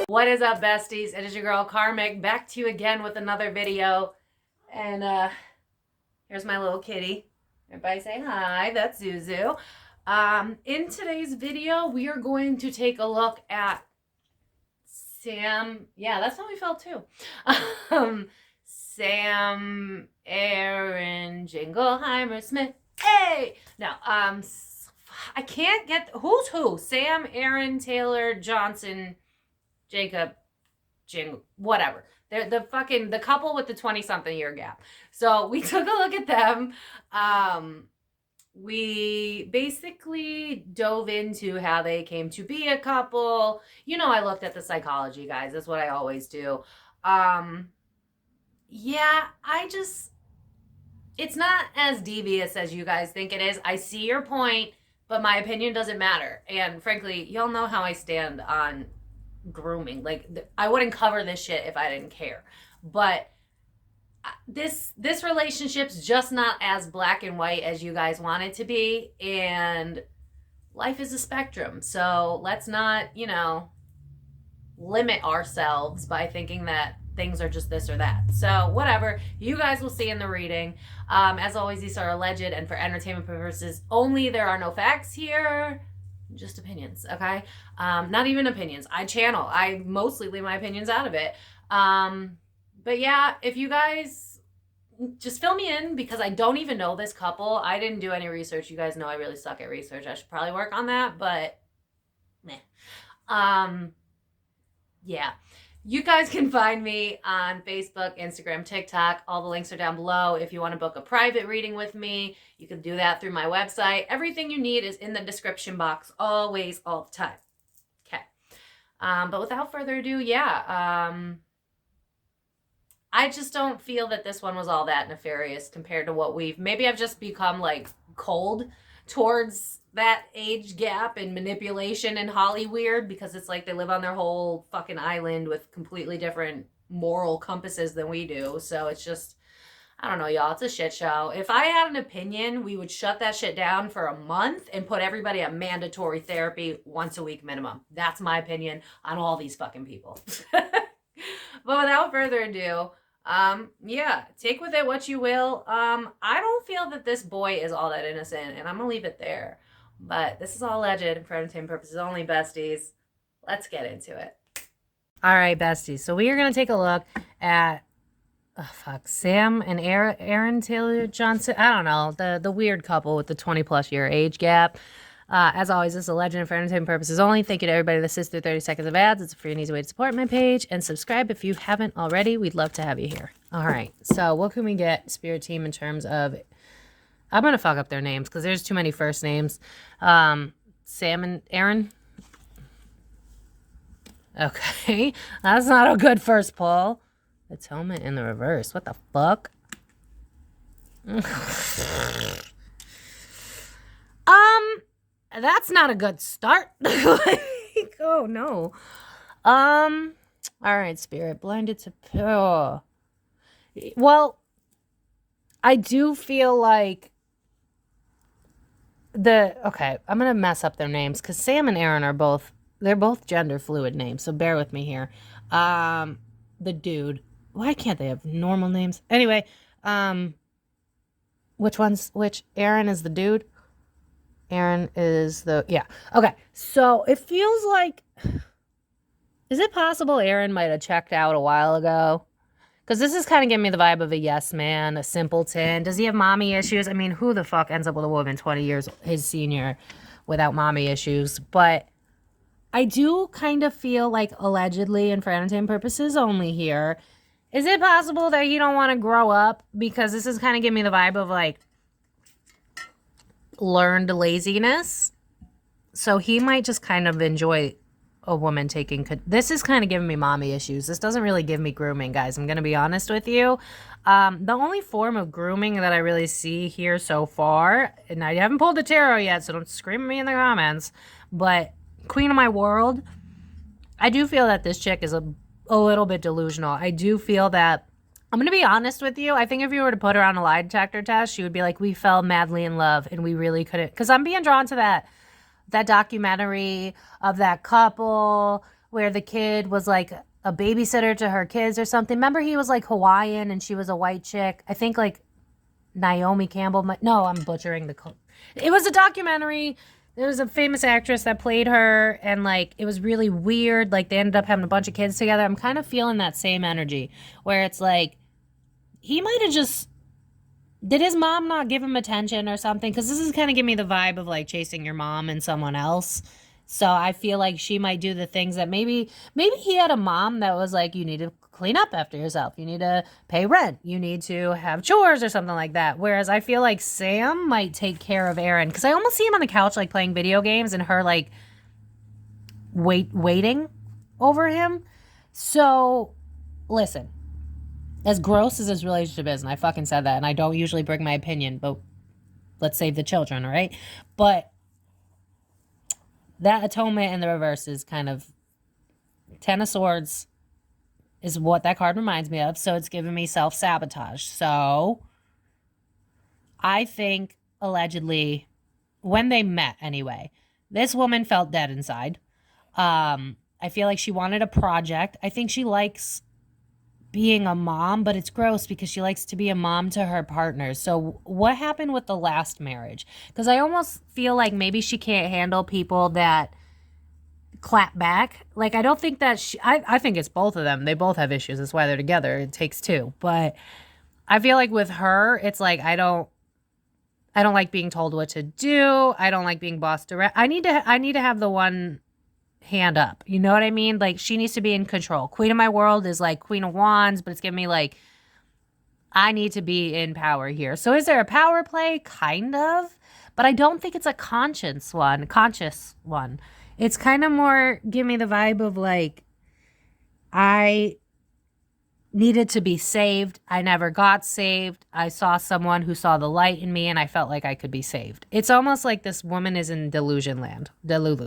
What is up, besties? It is your girl Karmic, back to you again with another video. And here's my little kitty. Everybody say hi. That's Zuzu. In today's video, we are going to take a look at Sam. Yeah, that's how we felt too. Sam Aaron Jingleheimer Smith. Hey! Now, I can't get who's who. Sam Aaron Taylor Johnson Jacob Jingle, whatever. They're the couple with the 20-something year gap. So we took a look at them. We basically dove into how they came to be a couple. You know, I looked at the psychology, guys. That's what I always do. Yeah, it's not as devious as you guys think it is. I see your point, but my opinion doesn't matter. And frankly, y'all know how I stand on grooming. Like, I wouldn't cover this shit if I didn't care. But this relationship's just not as black and white as you guys want it to be, and life is a spectrum. So let's not, limit ourselves by thinking that things are just this or that. So whatever, you guys will see in the reading. As always, these are alleged and for entertainment purposes only. There are no facts here. Just opinions, okay? Not even opinions. I mostly leave my opinions out of it. But yeah, if you guys just fill me in, because I don't even know this couple. I didn't do any research. You guys know I really suck at research. I should probably work on that, but meh. Yeah. You guys can find me on Facebook, Instagram, TikTok. All the links are down below. If you want to book a private reading with me, you can do that through my website. Everything you need is in the description box, always, all the time. Okay. But without further ado, yeah. I just don't feel that this one was all that nefarious compared to what maybe I've just become like cold towards that age gap and manipulation and Hollyweird, because it's like they live on their whole fucking island with completely different moral compasses than we do. So it's just, I don't know, y'all. It's a shit show. If I had an opinion, we would shut that shit down for a month and put everybody on mandatory therapy once a week minimum. That's my opinion on all these fucking people. But without further ado, yeah, take with it what you will. I don't feel that this boy is all that innocent, and I'm gonna leave it there. But this is all alleged for entertainment purposes only, besties. Let's get into it. All right, besties. So we are gonna take a look at Sam and Aaron Taylor Johnson. I don't know, the weird couple with the 20+ year age gap. As always, this is a legend for entertainment purposes only. Thank you to everybody that sits through 30 seconds of ads. It's a free and easy way to support my page. And subscribe if you haven't already. We'd love to have you here. All right. So what can we get, Spirit Team, in terms of... I'm going to fuck up their names because there's too many first names. Sam and Aaron. Okay. That's not a good first pull. Atonement in the reverse. What the fuck? That's not a good start. Like, oh no. All right, Spirit. Blinded to... Oh. Well, I do feel like okay, I'm going to mess up their names because Sam and Aaron are they're both gender fluid names, so bear with me here. The dude, why can't they have normal names? Anyway, which? Aaron is the dude? Aaron is yeah. Okay, so it feels like, is it possible Aaron might have checked out a while ago? Because this is kind of giving me the vibe of a yes man, a simpleton. Does he have mommy issues? I mean, who the fuck ends up with a woman 20 years his senior without mommy issues? But I do kind of feel like, allegedly, and for entertainment purposes only here, is it possible that you don't want to grow up? Because this is kind of giving me the vibe of like learned laziness. So he might just kind of enjoy a woman taking... This is kind of giving me mommy issues. This doesn't really give me grooming, guys. I'm going to be honest with you. The only form of grooming that I really see here so far, and I haven't pulled the tarot yet, so don't scream at me in the comments, but Queen of my World, I do feel that this chick is a little bit delusional. I do feel that I'm going to be honest with you. I think if you were to put her on a lie detector test, she would be like, we fell madly in love and we really couldn't. Because I'm being drawn to that documentary of that couple where the kid was like a babysitter to her kids or something. Remember he was like Hawaiian and she was a white chick. I think like Naomi Campbell. No, I'm butchering it was a documentary. There was a famous actress that played her, and like it was really weird. Like they ended up having a bunch of kids together. I'm kind of feeling that same energy where it's like he might have just, did his mom not give him attention or something? Because this is kind of giving me the vibe of like chasing your mom and someone else. So I feel like she might do the things that maybe he had a mom that was like, you need to clean up after yourself. You need to pay rent. You need to have chores or something like that. Whereas I feel like Sam might take care of Aaron. Because I almost see him on the couch like playing video games and her like waiting over him. So listen, as gross as this relationship is, and I fucking said that, and I don't usually bring my opinion, but let's save the children, all right? But that atonement in the reverse is kind of, Ten of Swords is what that card reminds me of. So it's giving me self-sabotage. So I think allegedly when they met anyway, this woman felt dead inside. I feel like she wanted a project. I think she likes being a mom, but it's gross because she likes to be a mom to her partners. So what happened with the last marriage? Because I almost feel like maybe she can't handle people that clap back. Like I don't think that I think it's both of them. They both have issues. That's why they're together. It takes two. But I feel like with her, it's like I don't like being told what to do. I don't like being bossed around. I need to have the one hand up. You know what I mean? Like she needs to be in control. Queen of my world is like Queen of Wands, but it's giving me like I need to be in power here. So is there a power play? Kind of. But I don't think it's a conscious one. It's kind of more give me the vibe of like I needed to be saved. I never got saved. I saw someone who saw the light in me and I felt like I could be saved. It's almost like this woman is in Delulu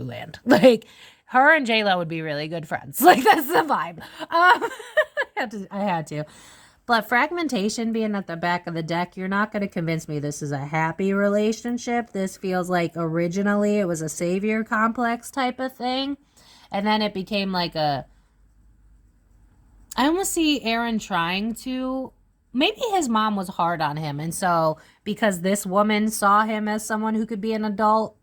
land. Like her and J-Lo would be really good friends. Like that's the vibe. I had to. But fragmentation being at the back of the deck, you're not going to convince me this is a happy relationship. This feels like originally it was a savior complex type of thing. And then it became like I almost see Aaron trying to, maybe his mom was hard on him. And so because this woman saw him as someone who could be an adult,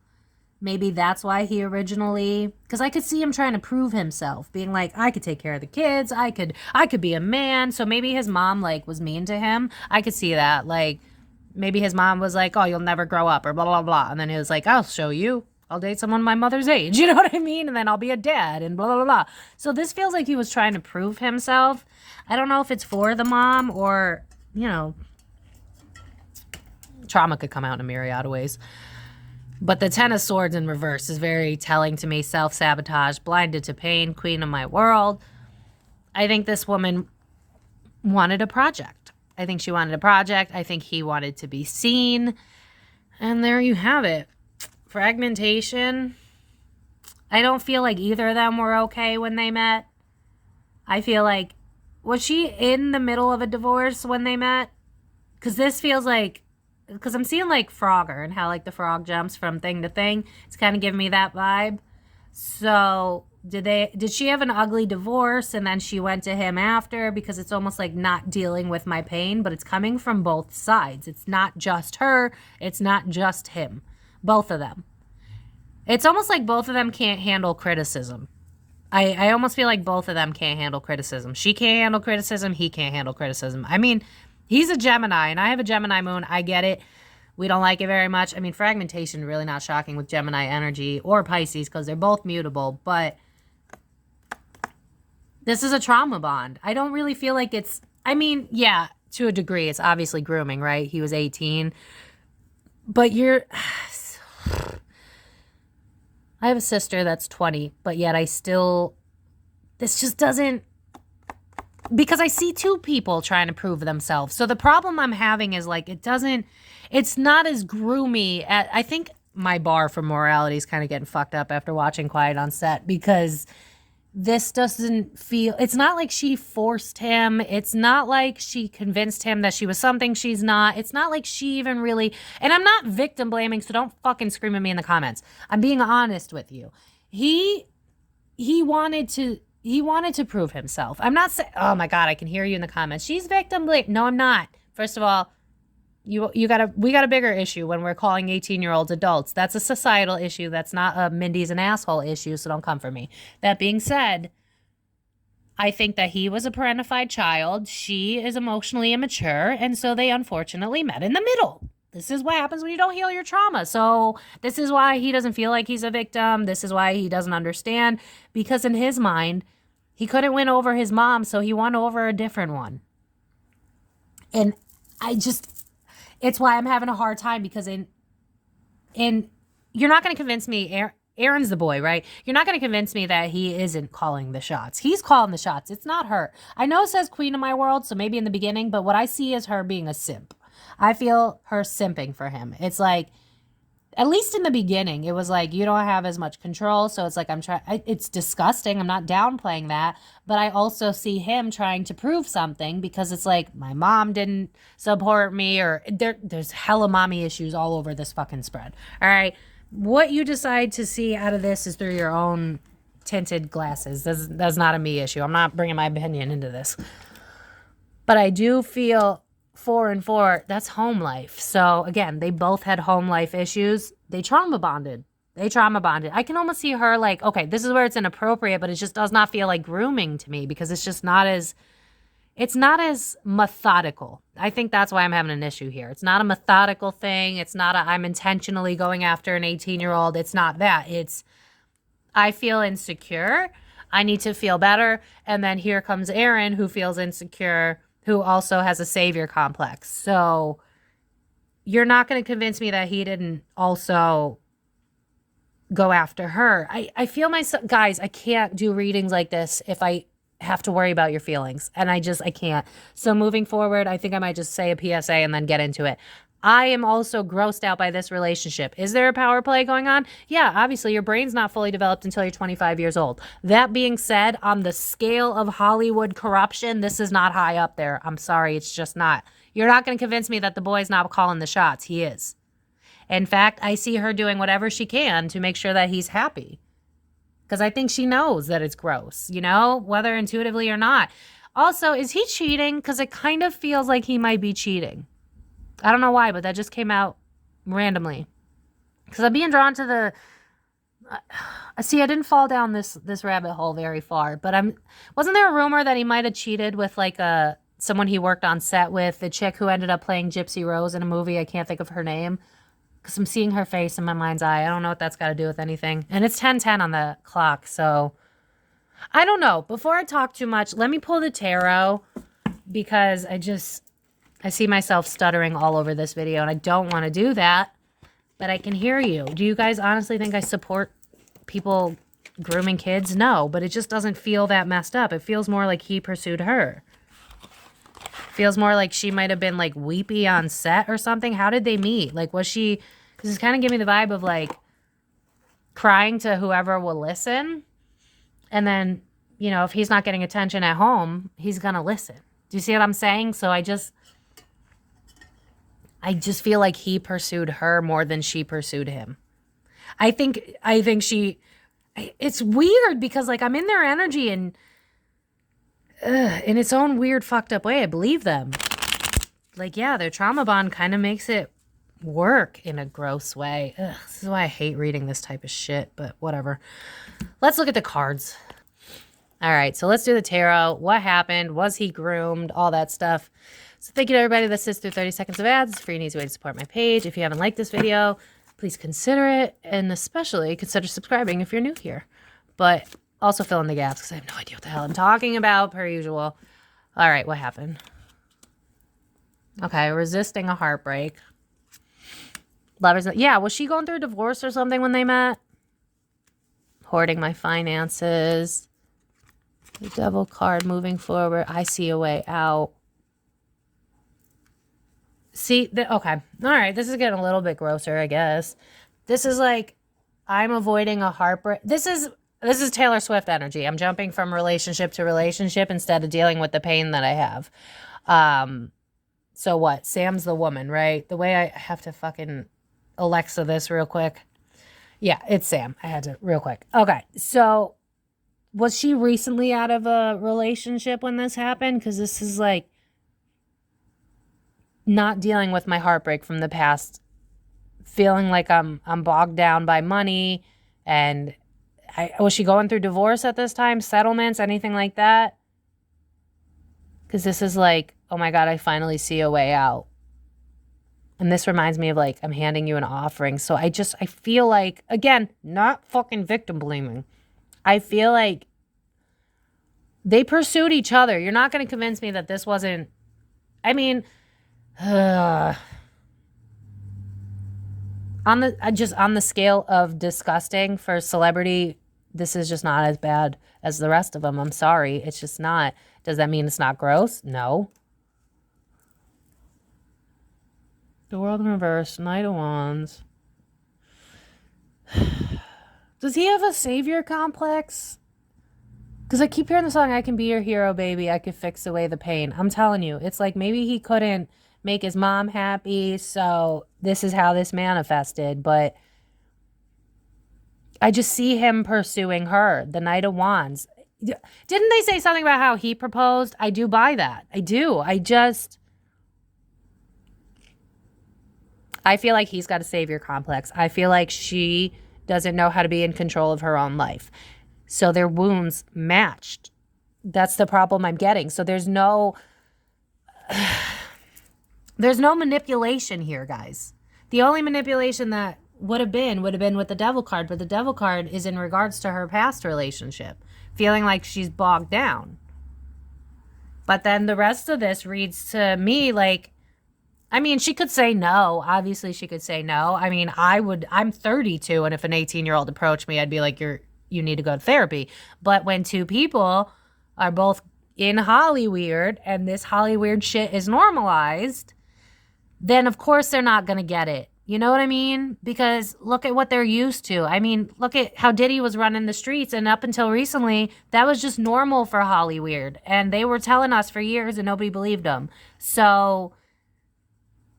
maybe that's why he originally, because I could see him trying to prove himself, being like, I could take care of the kids. I could be a man. So maybe his mom like was mean to him. I could see that. Like maybe his mom was like, oh, you'll never grow up or blah, blah, blah. And then he was like, I'll show you. I'll date someone my mother's age. You know what I mean? And then I'll be a dad and blah, blah, blah. So this feels like he was trying to prove himself. I don't know if it's for the mom or, you know, trauma could come out in a myriad of ways. But the Ten of Swords in reverse is very telling to me. Self-sabotage, blinded to pain, queen of my world. I think this woman wanted a project. I think she wanted a project. I think he wanted to be seen. And there you have it. Fragmentation. I don't feel like either of them were okay when they met. I feel like, was she in the middle of a divorce when they met? Because this feels like, because I'm seeing like Frogger and how like the frog jumps from thing to thing. It's kind of giving me that vibe. So did she have an ugly divorce and then she went to him after? Because it's almost like not dealing with my pain, but it's coming from both sides. It's not just her. It's not just him. Both of them. It's almost like both of them can't handle criticism. I almost feel like both of them can't handle criticism. She can't handle criticism. He can't handle criticism. I mean, he's a Gemini, and I have a Gemini moon. I get it. We don't like it very much. I mean, fragmentation, really not shocking with Gemini energy or Pisces because they're both mutable. But this is a trauma bond. I don't really feel like it's... I mean, yeah, to a degree. It's obviously grooming, right? He was 18. But you're... I have a sister that's 20, but yet I still... This just doesn't... Because I see two people trying to prove themselves. So the problem I'm having is like, it's not as groomy. I think my bar for morality is kind of getting fucked up after watching Quiet on Set because this doesn't feel, it's not like she forced him. It's not like she convinced him that she was something she's not. It's not like she even really, and I'm not victim blaming, so don't fucking scream at me in the comments. I'm being honest with you. He wanted to prove himself. I'm not saying, oh my God, I can hear you in the comments. She's victim blame. No, I'm not. First of all, we got a bigger issue when we're calling 18-year-olds adults. That's a societal issue. That's not a Mindy's an asshole issue, so don't come for me. That being said, I think that he was a parentified child. She is emotionally immature, and so they unfortunately met in the middle. This is what happens when you don't heal your trauma. So this is why he doesn't feel like he's a victim. This is why he doesn't understand, because in his mind, he couldn't win over his mom, so he won over a different one. And it's why I'm having a hard time, because you're not going to convince me, Aaron's the boy, right? You're not going to convince me that he isn't calling the shots. He's calling the shots. It's not her. I know it says queen of my world, so maybe in the beginning, but what I see is her being a simp. I feel her simping for him. It's like, at least in the beginning, it was like, you don't have as much control. So it's like, it's disgusting. I'm not downplaying that. But I also see him trying to prove something, because it's like, my mom didn't support me, or there's hella mommy issues all over this fucking spread. All right. What you decide to see out of this is through your own tinted glasses. That's not a me issue. I'm not bringing my opinion into this. But I do feel 4 and 4, that's home life. So again, they both had home life issues. They trauma bonded. I can almost see her like, okay, this is where it's inappropriate, but it just does not feel like grooming to me, because it's not as methodical. I think that's why I'm having an issue here. It's not a methodical thing. It's not I'm intentionally going after an 18-year-old. It's not that. It's, I feel insecure. I need to feel better. And then here comes Aaron, who feels insecure, who also has a savior complex. So you're not going to convince me that he didn't also go after her. I feel myself, guys, I can't do readings like this if I have to worry about your feelings. And I can't. So moving forward, I think I might just say a PSA and then get into it. I am also grossed out by this relationship. Is there a power play going on? Yeah, obviously your brain's not fully developed until you're 25 years old. That being said, on the scale of Hollywood corruption, this is not high up there. I'm sorry, it's just not. You're not going to convince me that the boy's not calling the shots. He is. In fact, I see her doing whatever she can to make sure that he's happy. Because I think she knows that it's gross, whether intuitively or not. Also, is he cheating? Because it kind of feels like he might be cheating. I don't know why, but that just came out randomly. Because I'm being drawn to the... see, I didn't fall down this rabbit hole very far, but wasn't there a rumor that he might have cheated with like someone he worked on set with, the chick who ended up playing Gypsy Rose in a movie? I can't think of her name, because I'm seeing her face in my mind's eye. I don't know what that's got to do with anything. And it's 10:10 on the clock, so... I don't know. Before I talk too much, let me pull the tarot, because I see myself stuttering all over this video, and I don't want to do that, but I can hear you. Do you guys honestly think I support people grooming kids? No, but it just doesn't feel that messed up. It feels more like he pursued her. Feels more like she might have been like weepy on set or something. How did they meet? Like, was she... Because it's kind of giving me the vibe of like crying to whoever will listen. And then, if he's not getting attention at home, he's going to listen. Do you see what I'm saying? So I just feel like he pursued her more than she pursued him. I think it's weird, because like I'm in their energy, and in its own weird fucked up way, I believe them. Like, yeah, their trauma bond kind of makes it work in a gross way. This is why I hate reading this type of shit, but whatever. Let's look at the cards. All right, so let's do the tarot. What happened? Was he groomed? All that stuff. So thank you to everybody that sits through 30 seconds of ads. It's a free and easy way to support my page. If you haven't liked this video, please consider it, and especially consider subscribing if you're new here. But also fill in the gaps, because I have no idea what the hell I'm talking about, per usual. All right, what happened? Okay, resisting a heartbreak. Lovers, yeah, was she going through a divorce or something when they met? Hoarding my finances. The devil card, moving forward. I see a way out. See, okay. All right, this is getting a little bit grosser, I guess. This is like, I'm avoiding a heartbreak. This is This is Taylor Swift energy. I'm jumping from relationship to relationship instead of dealing with the pain that I have. So what? Sam's the woman, right? The way I have to fucking Alexa this real quick. Yeah, it's Sam. I had to real quick. Okay, so was she recently out of a relationship when this happened? Because this is like not dealing with my heartbreak from the past, feeling like I'm bogged down by money, and was she going through divorce at this time, settlements, anything like that? Because this is like, oh my God, I finally see a way out. And this reminds me of like, I'm handing you an offering. So I feel like, again, not fucking victim blaming. I feel like they pursued each other. You're not going to convince me that this wasn't, I mean, on the scale of disgusting for celebrity, this is just not as bad as the rest of them. I'm sorry. It's just not. Does that mean it's not gross? No. The World in Reverse, Knight of Wands. Does he have a savior complex? Because I keep hearing the song, I can be your hero, baby. I could fix away the pain. I'm telling you, it's like maybe he couldn't make his mom happy, so this is how this manifested. But I just see him pursuing her, the Knight of Wands. Didn't they say something about how he proposed? I do buy that. I do. I feel like he's got a savior complex. I feel like she doesn't know how to be in control of her own life. So their wounds matched. That's the problem I'm getting. So there's no manipulation here, guys. The only manipulation that would have been with the Devil card, but the Devil card is in regards to her past relationship, feeling like she's bogged down. But then the rest of this reads to me like, I mean, she could say no. Obviously, she could say no. I mean, I'm 32, and if an 18-year-old approached me, I'd be like, you need to go to therapy. But when two people are both in Hollyweird, and this Hollyweird shit is normalized, then of course they're not going to get it. You know what I mean? Because look at what they're used to. I mean, look at how Diddy was running the streets, and up until recently, that was just normal for Hollyweird. And they were telling us for years, and nobody believed them. So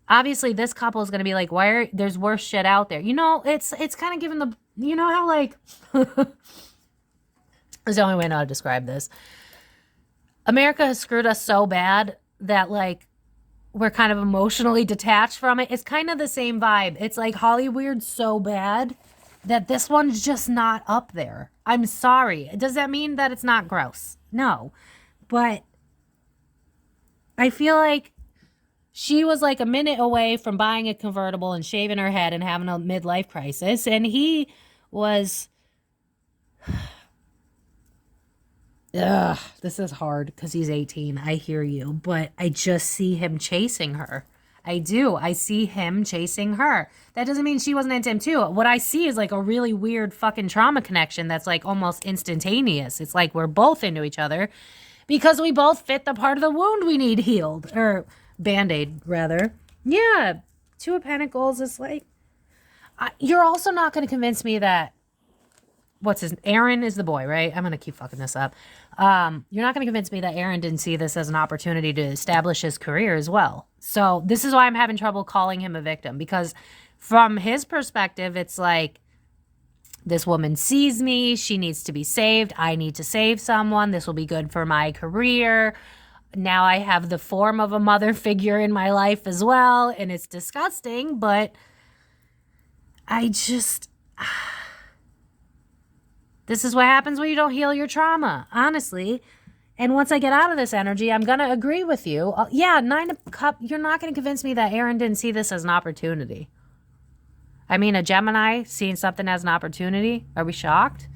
obviously, this couple is going to be like, there's worse shit out there. You know, it's kind of given the, you know how like, there's the only way I know how to describe this. America has screwed us so bad that like, we're kind of emotionally detached from it. It's kind of the same vibe. It's like Hollyweird's so bad that this one's just not up there. I'm sorry. Does that mean that it's not gross? No. But I feel like she was like a minute away from buying a convertible and shaving her head and having a midlife crisis. And he was... Ugh, this is hard because he's 18. I hear you. But I just see him chasing her. I do. I see him chasing her. That doesn't mean she wasn't into him too. What I see is like a really weird fucking trauma connection that's like almost instantaneous. It's like we're both into each other because we both fit the part of the wound we need healed. Or Band-Aid, rather. Yeah. Two of Pentacles is like... you're also not going to convince me that... Aaron is the boy, right? I'm going to keep fucking this up. You're not going to convince me that Aaron didn't see this as an opportunity to establish his career as well. So this is why I'm having trouble calling him a victim, because from his perspective, it's like, this woman sees me. She needs to be saved. I need to save someone. This will be good for my career. Now I have the form of a mother figure in my life as well. And it's disgusting, but I just... This is what happens when you don't heal your trauma, honestly. And once I get out of this energy, I'm going to agree with you. Yeah, 9 of Cups, you're not going to convince me that Aaron didn't see this as an opportunity. I mean, a Gemini seeing something as an opportunity? Are we shocked?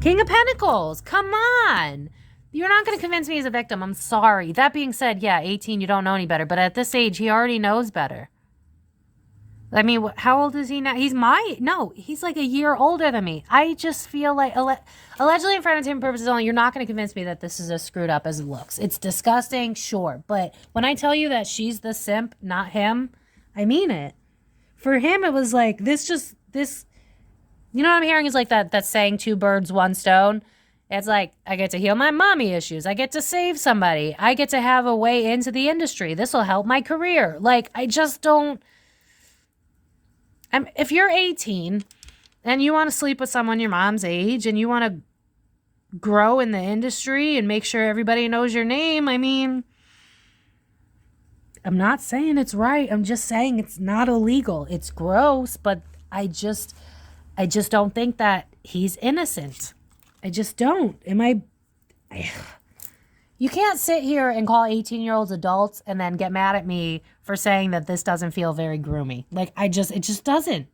King of Pentacles, come on. You're not going to convince me he's a victim. I'm sorry. That being said, yeah, 18, you don't know any better. But at this age, he already knows better. I mean, how old is he now? He's like a year older than me. I just feel like, allegedly in front of time purposes only, you're not going to convince me that this is as screwed up as it looks. It's disgusting, sure. But when I tell you that she's the simp, not him, I mean it. For him, it was like, You know what I'm hearing is like that saying, two birds, one stone. It's like, I get to heal my mommy issues. I get to save somebody. I get to have a way into the industry. This will help my career. Like, I just don't. If you're 18 and you want to sleep with someone your mom's age and you want to grow in the industry and make sure everybody knows your name, I mean, I'm not saying it's right. I'm just saying it's not illegal. It's gross, but I just don't think that he's innocent. I just don't. You can't sit here and call 18-year-olds adults and then get mad at me for saying that this doesn't feel very groomy. Like, it just doesn't.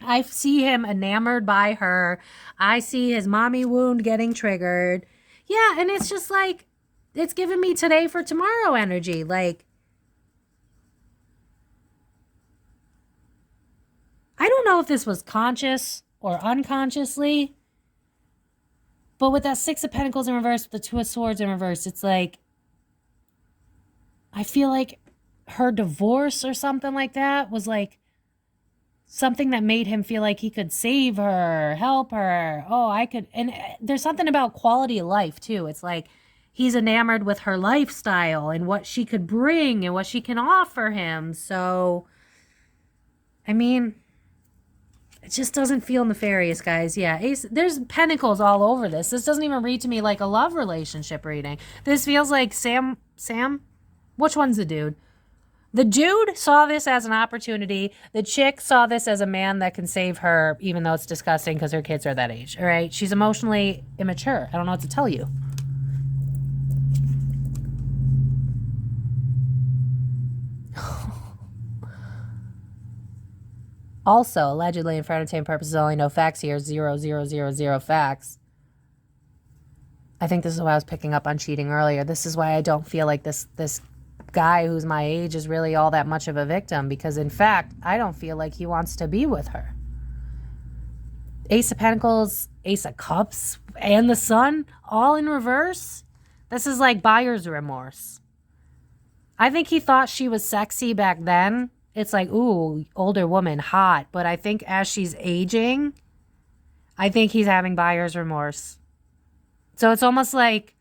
I see him enamored by her. I see his mommy wound getting triggered. Yeah, and it's just like, it's giving me today for tomorrow energy. Like, I don't know if this was conscious or unconsciously, but with that Six of Pentacles in reverse, with the Two of Swords in reverse, it's like, I feel like her divorce or something like that was like something that made him feel like he could save her, help her. Oh, I could. And there's something about quality of life too. It's like he's enamored with her lifestyle and what she could bring and what she can offer him. So, I mean, it just doesn't feel nefarious, guys. Yeah, there's pentacles all over this. This doesn't even read to me like a love relationship reading. This feels like Sam? Which one's the dude? The dude saw this as an opportunity. The chick saw this as a man that can save her, even though it's disgusting because her kids are that age, all right? She's emotionally immature. I don't know what to tell you. Also, allegedly, and for entertainment purposes only, no facts here, 0,000 facts. I think this is why I was picking up on cheating earlier. This is why I don't feel like this guy who's my age is really all that much of a victim, because in fact, I don't feel like he wants to be with her. Ace of Pentacles, Ace of Cups, and the Sun, all in reverse. This is like buyer's remorse. I think he thought she was sexy back then. It's like, ooh, older woman, hot. But I think as she's aging, I think he's having buyer's remorse. So it's almost like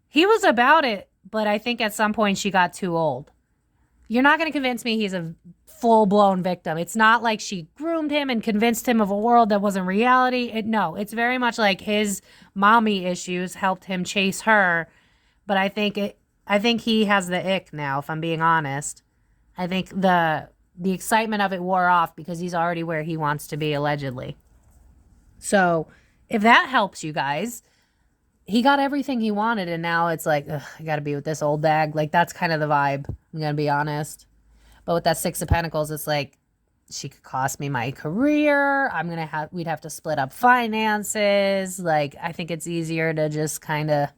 he was about it, but I think at some point she got too old. You're not going to convince me he's a full-blown victim. It's not like she groomed him and convinced him of a world that wasn't reality. No, it's very much like his mommy issues helped him chase her. But I think he has the ick now, if I'm being honest. I think the excitement of it wore off because he's already where he wants to be, allegedly. So if that helps you guys, he got everything he wanted, and now it's like, ugh, I got to be with this old bag. Like, that's kind of the vibe, I'm going to be honest. But with that Six of Pentacles, it's like, she could cost me my career. We'd have to split up finances. Like, I think it's easier to just kind of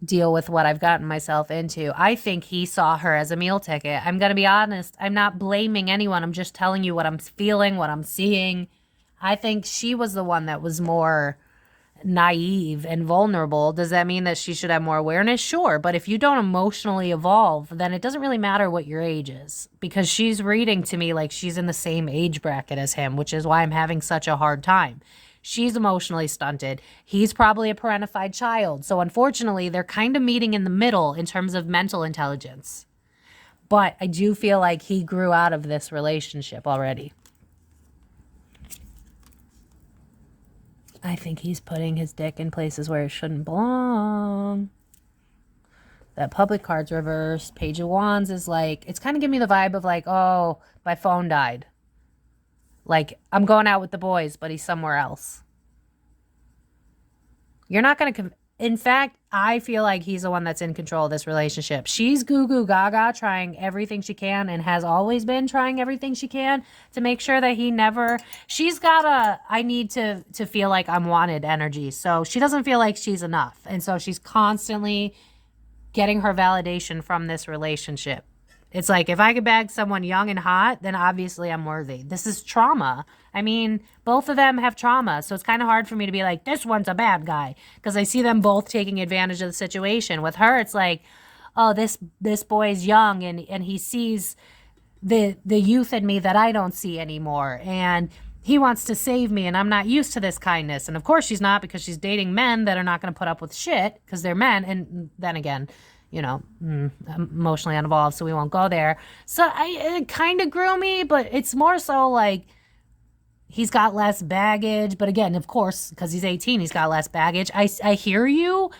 deal with what I've gotten myself into. I think he saw her as a meal ticket. I'm going to be honest. I'm not blaming anyone. I'm just telling you what I'm feeling, what I'm seeing. I think she was the one that was more naive and vulnerable. Does that mean that she should have more awareness? Sure. But if you don't emotionally evolve, then it doesn't really matter what your age is, because she's reading to me like she's in the same age bracket as him, which is why I'm having such a hard time. She's emotionally stunted. He's probably a parentified child. So unfortunately, they're kind of meeting in the middle in terms of mental intelligence. But I do feel like he grew out of this relationship already. I think he's putting his dick in places where it shouldn't belong. That public card's reversed. Page of Wands is like, it's kind of giving me the vibe of like, oh, my phone died. Like, I'm going out with the boys, but he's somewhere else. You're not going to... In fact, I feel like he's the one that's in control of this relationship. She's goo-goo gaga, trying everything she can, and has always been trying everything she can to make sure that he never... She's got I need to feel like I'm wanted energy. So she doesn't feel like she's enough. And so she's constantly getting her validation from this relationship. It's like, if I could bag someone young and hot, then obviously I'm worthy. This is trauma. I mean, both of them have trauma. So it's kind of hard for me to be like, this one's a bad guy, because I see them both taking advantage of the situation. With her, it's like, oh, this boy's young and he sees the youth in me that I don't see anymore. And he wants to save me and I'm not used to this kindness. And of course she's not, because she's dating men that are not going to put up with shit because they're men. And then again, you know, emotionally uninvolved, so we won't go there. So it kind of grew me, but it's more so like he's got less baggage. But again, of course, because he's 18, he's got less baggage. I hear you,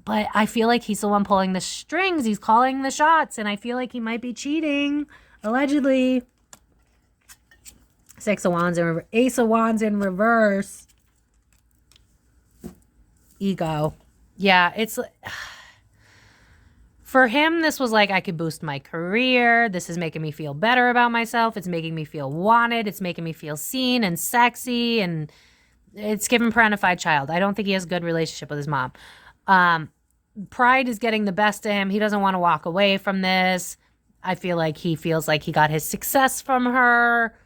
but I feel like he's the one pulling the strings. He's calling the shots, and I feel like he might be cheating, allegedly. Ace of Wands in reverse. Ego. Yeah, it's... For him, this was like, I could boost my career. This is making me feel better about myself. It's making me feel wanted. It's making me feel seen and sexy. And it's giving parentified child. I don't think he has a good relationship with his mom. Pride is getting the best of him. He doesn't want to walk away from this. I feel like he feels like he got his success from her.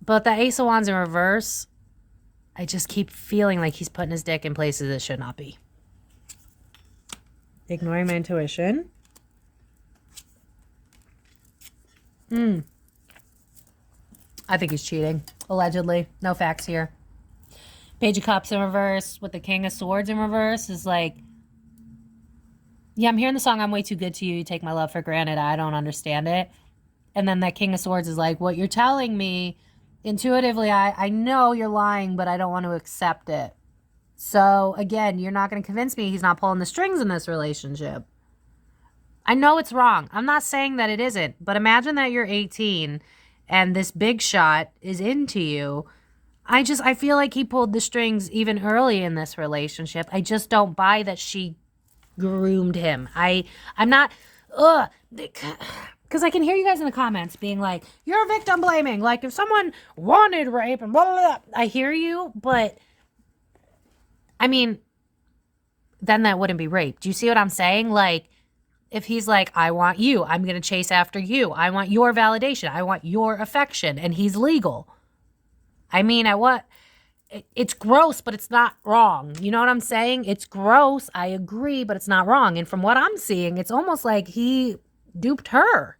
But the Ace of Wands in reverse, I just keep feeling like he's putting his dick in places it should not be. Ignoring my intuition. I think he's cheating. Allegedly. No facts here. Page of Cups in reverse with the King of Swords in reverse is like, yeah, I'm hearing the song I'm Way Too Good to You. You take my love for granted. I don't understand it. And then that King of Swords is like, what you're telling me, intuitively, I know you're lying, but I don't want to accept it. So, again, you're not going to convince me he's not pulling the strings in this relationship. I know it's wrong. I'm not saying that it isn't. But imagine that you're 18 and this big shot is into you. I feel like he pulled the strings even early in this relationship. I just don't buy that she groomed him. I'm not... Because I can hear you guys in the comments being like, you're victim blaming. Like, if someone wanted rape and blah, blah, blah. I hear you, but... I mean, then that wouldn't be rape. Do you see what I'm saying? Like, if he's like, I want you, I'm going to chase after you. I want your validation. I want your affection. And he's legal. I mean, it's gross, but it's not wrong. You know what I'm saying? It's gross. I agree, but it's not wrong. And from what I'm seeing, it's almost like he duped her.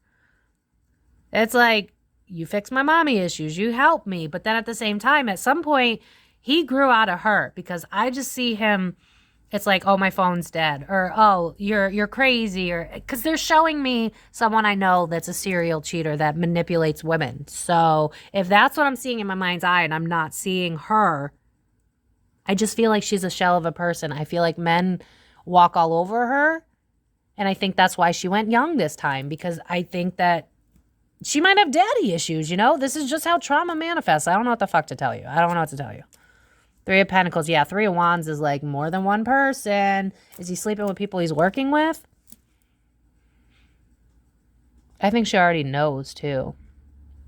It's like, you fix my mommy issues. You help me. But then at the same time, at some point... he grew out of her, because I just see him, it's like, oh, my phone's dead, or, oh, you're crazy, or, because they're showing me someone I know that's a serial cheater that manipulates women. So if that's what I'm seeing in my mind's eye and I'm not seeing her, I just feel like she's a shell of a person. I feel like men walk all over her, and I think that's why she went young this time, because I think that she might have daddy issues, you know? This is just how trauma manifests. I don't know what the fuck to tell you. I don't know what to tell you. Three of Pentacles. Yeah, Three of Wands is like more than one person. Is he sleeping with people he's working with? I think she already knows, too.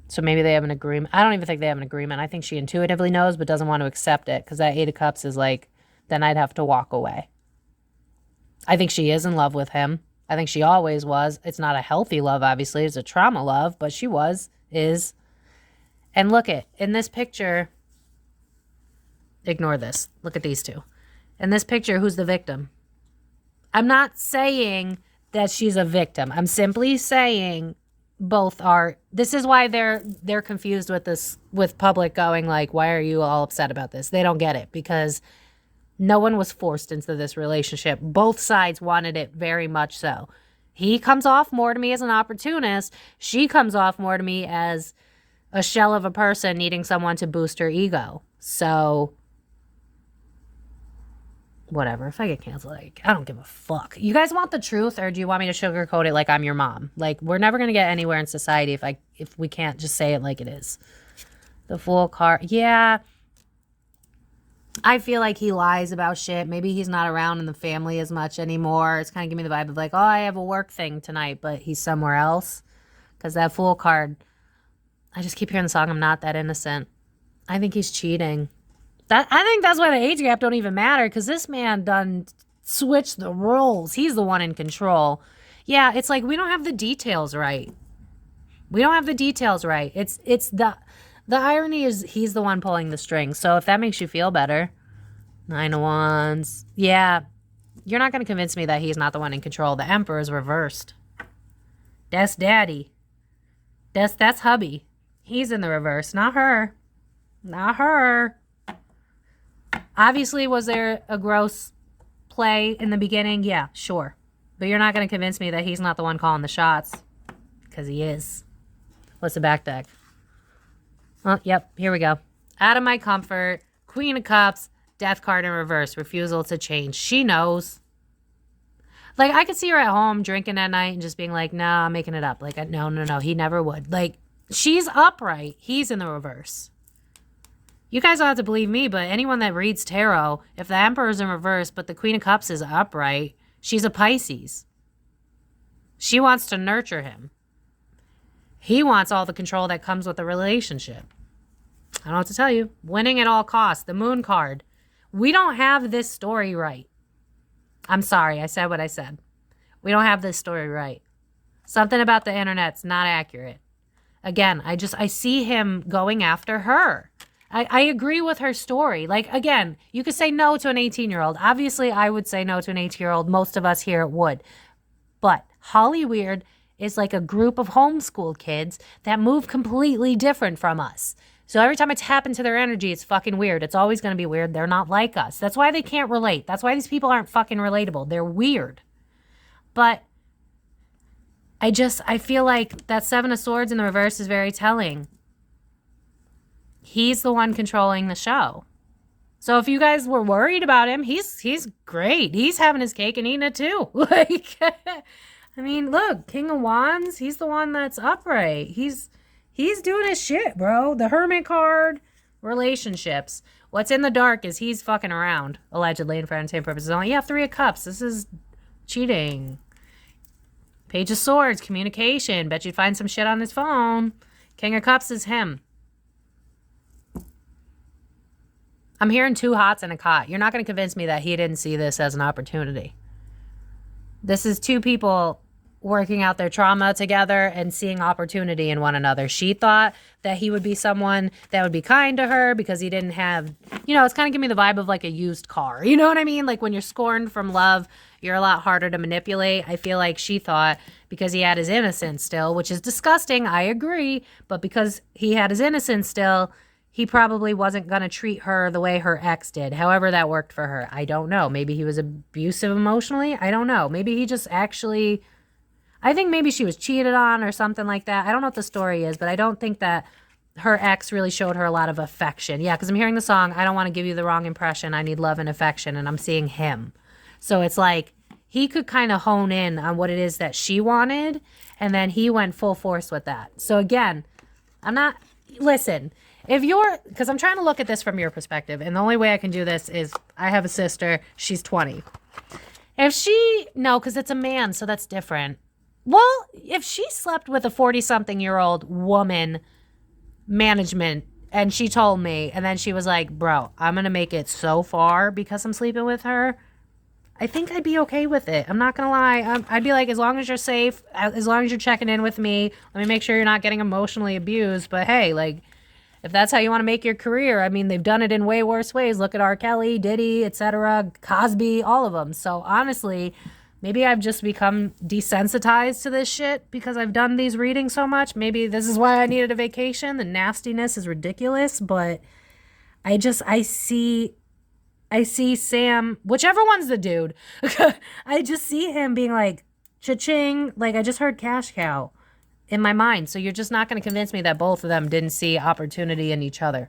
So maybe they have an agreement. I don't even think they have an agreement. I think she intuitively knows but doesn't want to accept it, because that Eight of Cups is like, then I'd have to walk away. I think she is in love with him. I think she always was. It's not a healthy love, obviously. It's a trauma love, but she is. And look in this picture... Ignore this. Look at these two. In this picture, who's the victim? I'm not saying that she's a victim. I'm simply saying both are. This is why they're confused with this, with public going like, why are you all upset about this? They don't get it, because no one was forced into this relationship. Both sides wanted it very much so. He comes off more to me as an opportunist. She comes off more to me as a shell of a person needing someone to boost her ego. So... whatever. If I get canceled, like, I don't give a fuck. You guys want the truth, or do you want me to sugarcoat it like I'm your mom? Like, we're never gonna get anywhere in society if we can't just say it like it is. The Fool card. Yeah. I feel like he lies about shit. Maybe he's not around in the family as much anymore. It's kind of giving me the vibe of like, oh, I have a work thing tonight, but he's somewhere else. Because that Fool card, I just keep hearing the song, I'm Not That Innocent. I think he's cheating. I think that's why the age gap don't even matter, because this man done switched the roles. He's the one in control. Yeah, it's like we don't have the details right. We don't have the details right. It's the irony is he's the one pulling the strings. So if that makes you feel better, 9 of Wands. Yeah, you're not going to convince me that he's not the one in control. The Emperor is reversed. That's daddy. That's hubby. He's in the reverse, not her. Not her. Obviously, was there a gross play in the beginning? Yeah, sure. But you're not going to convince me that he's not the one calling the shots. Because he is. What's the back deck? Oh, yep, here we go. Out of my comfort. Queen of Cups. Death card in reverse. Refusal to change. She knows. Like, I could see her at home drinking at night and just being like, nah, I'm making it up. Like, no. He never would. Like, she's upright. He's in the reverse. You guys don't have to believe me, but anyone that reads tarot, if the Emperor's in reverse, but the Queen of Cups is upright, she's a Pisces. She wants to nurture him. He wants all the control that comes with the relationship. I don't know what to tell you. Winning at all costs. The Moon card. We don't have this story right. I'm sorry. I said what I said. We don't have this story right. Something about the internet's not accurate. Again, I see him going after her. I agree with her story. Like, again, you could say no to an 18-year-old. Obviously, I would say no to an 18-year-old. Most of us here would. But Hollyweird is like a group of homeschool kids that move completely different from us. So every time I tap into their energy, it's fucking weird. It's always going to be weird. They're not like us. That's why they can't relate. That's why these people aren't fucking relatable. They're weird. But I feel like that Seven of Swords in the reverse is very telling. He's the one controlling the show. So if you guys were worried about him, he's great. He's having his cake and eating it too. Like, I mean, look, King of Wands, he's the one that's upright. He's doing his shit, bro. The Hermit card, relationships. What's in the dark is he's fucking around, allegedly, and for entertainment purposes only. Yeah, Three of Cups. This is cheating. Page of Swords, communication. Bet you'd find some shit on his phone. King of Cups is him. I'm hearing two hots and a cot. You're not going to convince me that he didn't see this as an opportunity. This is two people working out their trauma together and seeing opportunity in one another. She thought that he would be someone that would be kind to her because he didn't have, it's kind of giving me the vibe of like a used car. You know what I mean? Like when you're scorned from love, you're a lot harder to manipulate. I feel like she thought because he had his innocence still, which is disgusting, I agree, but because he had his innocence still, he probably wasn't going to treat her the way her ex did. However that worked for her. I don't know. Maybe he was abusive emotionally. I don't know. Maybe he just actually, I think maybe she was cheated on or something like that. I don't know what the story is, but I don't think that her ex really showed her a lot of affection. Yeah, because I'm hearing the song, I don't want to give you the wrong impression. I need love and affection. And I'm seeing him. So it's like he could kind of hone in on what it is that she wanted. And then he went full force with that. So again, listen, because I'm trying to look at this from your perspective, and the only way I can do this is I have a sister, she's 20. Because it's a man, so that's different. Well, if she slept with a 40-something-year-old woman management, and she told me, and then she was like, bro, I'm going to make it so far because I'm sleeping with her, I think I'd be okay with it. I'm not going to lie. I'd be like, as long as you're safe, as long as you're checking in with me, let me make sure you're not getting emotionally abused. But hey, like, if that's how you want to make your career, I mean, they've done it in way worse ways. Look at R. Kelly, Diddy, etc., Cosby, all of them. So honestly, maybe I've just become desensitized to this shit because I've done these readings so much. Maybe this is why I needed a vacation. The nastiness is ridiculous, but I see Sam, whichever one's the dude. I just see him being like, cha-ching, like I just heard cash cow in my mind. So you're just not going to convince me that both of them didn't see opportunity in each other.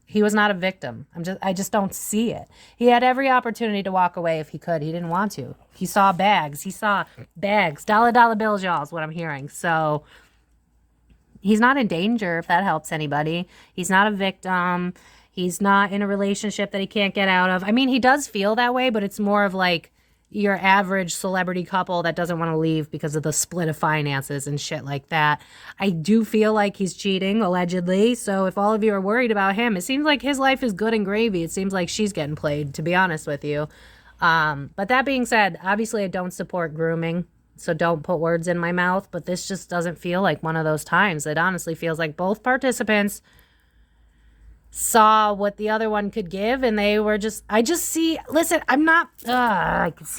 He was not a victim. I just don't see it. He had every opportunity to walk away if he could. He didn't want to. He saw bags. Dollar bills, y'all, is what I'm hearing. So he's not in danger, if that helps anybody. He's not a victim. He's not in a relationship that he can't get out of. I mean, he does feel that way, but it's more of like your average celebrity couple that doesn't want to leave because of the split of finances and shit like that. I do feel like he's cheating, allegedly. So if all of you are worried about him, it seems like his life is good and gravy. It seems like she's getting played, to be honest with you. But that being said, obviously I don't support grooming, so don't put words in my mouth. But this just doesn't feel like one of those times. It honestly feels like both participants saw what the other one could give, and they were I can see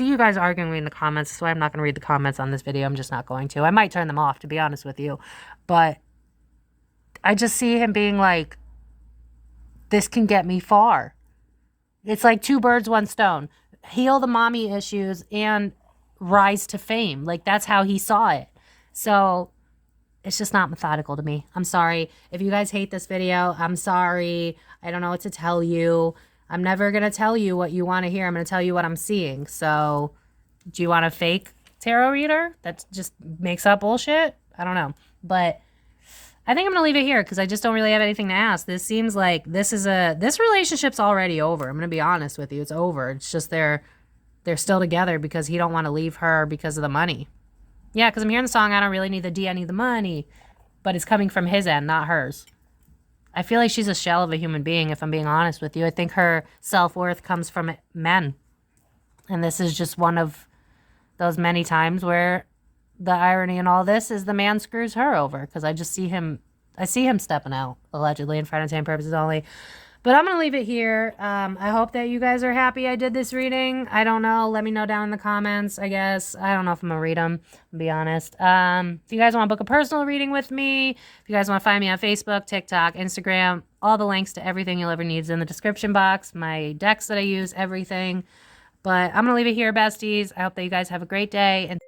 you guys arguing in the comments, so I'm not going to read the comments on this video. I'm just not going to. I might turn them off, to be honest with you, but I just see him being like, this can get me far. It's like 2 birds, 1 stone. Heal the mommy issues and rise to fame. Like, that's how he saw it. So it's just not methodical to me. I'm sorry. If you guys hate this video, I'm sorry. I don't know what to tell you. I'm never going to tell you what you want to hear. I'm going to tell you what I'm seeing. So do you want a fake tarot reader that just makes up bullshit? I don't know. But I think I'm going to leave it here because I just don't really have anything to ask. This seems like this relationship's already over. I'm going to be honest with you. It's over. It's just they're still together because he don't want to leave her because of the money. Yeah, because I'm hearing the song, I don't really need the D, I need the money. But it's coming from his end, not hers. I feel like she's a shell of a human being, if I'm being honest with you. I think her self-worth comes from men. And this is just one of those many times where the irony in all this is the man screws her over. Because I see him stepping out, allegedly, in for entertainment purposes only. But I'm going to leave it here. I hope that you guys are happy I did this reading. I don't know. Let me know down in the comments, I guess. I don't know if I'm going to read them, to be honest. If you guys want to book a personal reading with me, if you guys want to find me on Facebook, TikTok, Instagram, all the links to everything you'll ever need is in the description box. My decks that I use, everything. But I'm going to leave it here, besties. I hope that you guys have a great day. And